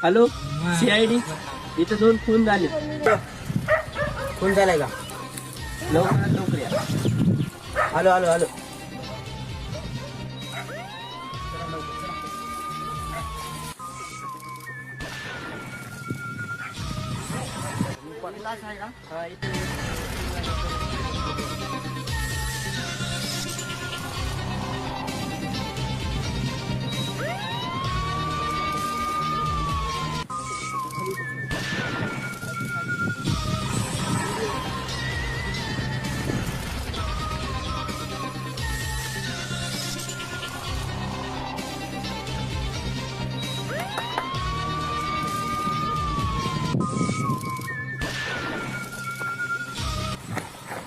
Hello CID, इथं 2 खून झाले. कोण झालाय का? लवकरात लवकर या. आलो आलो आलो. हा, इथे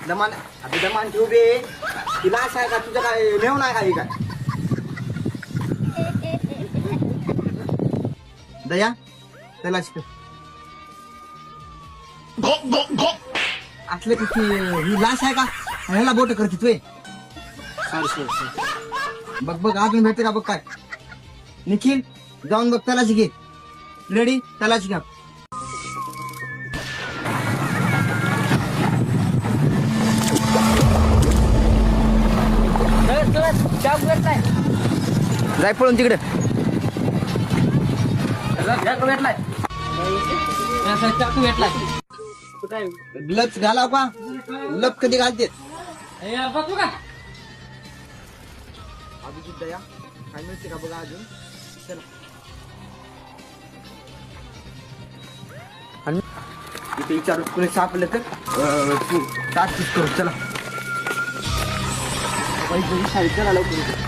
दमान अभी दमान ठेव बे. ती लाश आहे का तुझं? काय नेऊ नाही काही काय? दया त्याला शिक असले की ही लाश आहे का? ह्याला बोट करते तू. बघ बघ अजून भेटते का बघ. काय निखिल जाऊन बघ त्याला शिके. रेडी त्याला शिका. जाय पळून तिकडे. चाकू भेटलाय. ग्लव्स घालाव का? ग्लव्स कधी घालते? बघू का? अभिजित दया काय मिळते का बघा अजून. चला आणि इथे विचारू कोणी सापडलं तर तू तास करू. चला चला लवकर.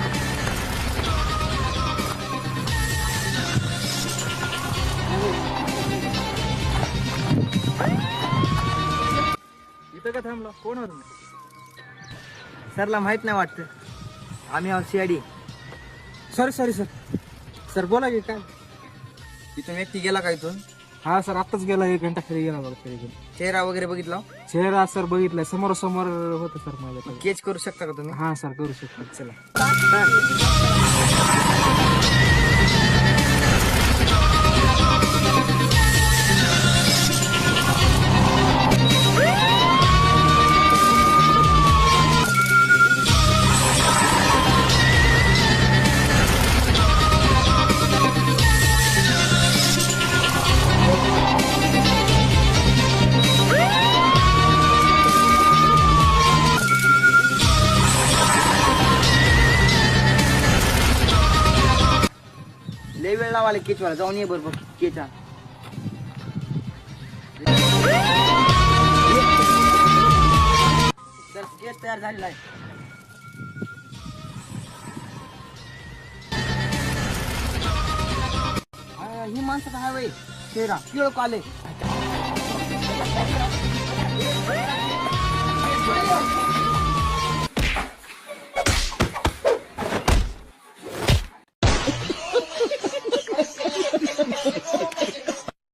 इथं का थांबलो? कोण होत? सरला माहित नाही वाटतं. आम्ही आहोत CID. Sorry sir. सर बोला की काय? इथून व्यक्ती गेला का इथून? हा सर, आत्ताच गेला. 1 घंटा खाली गेला बघा. तरी चेहरा वगैरे बघितला? चेहरा सर बघितलाय. समोरासमोर होतं सर माझ्या. केच करू शकता का तुम्ही? हा सर, करू शकतो. चला. लय वेळ लावाले केचवाला. जाऊन ये बरोबर केचा. तर केस तयार झालेला आहे. ही माणसं काय वय चेहरा पिळक आले.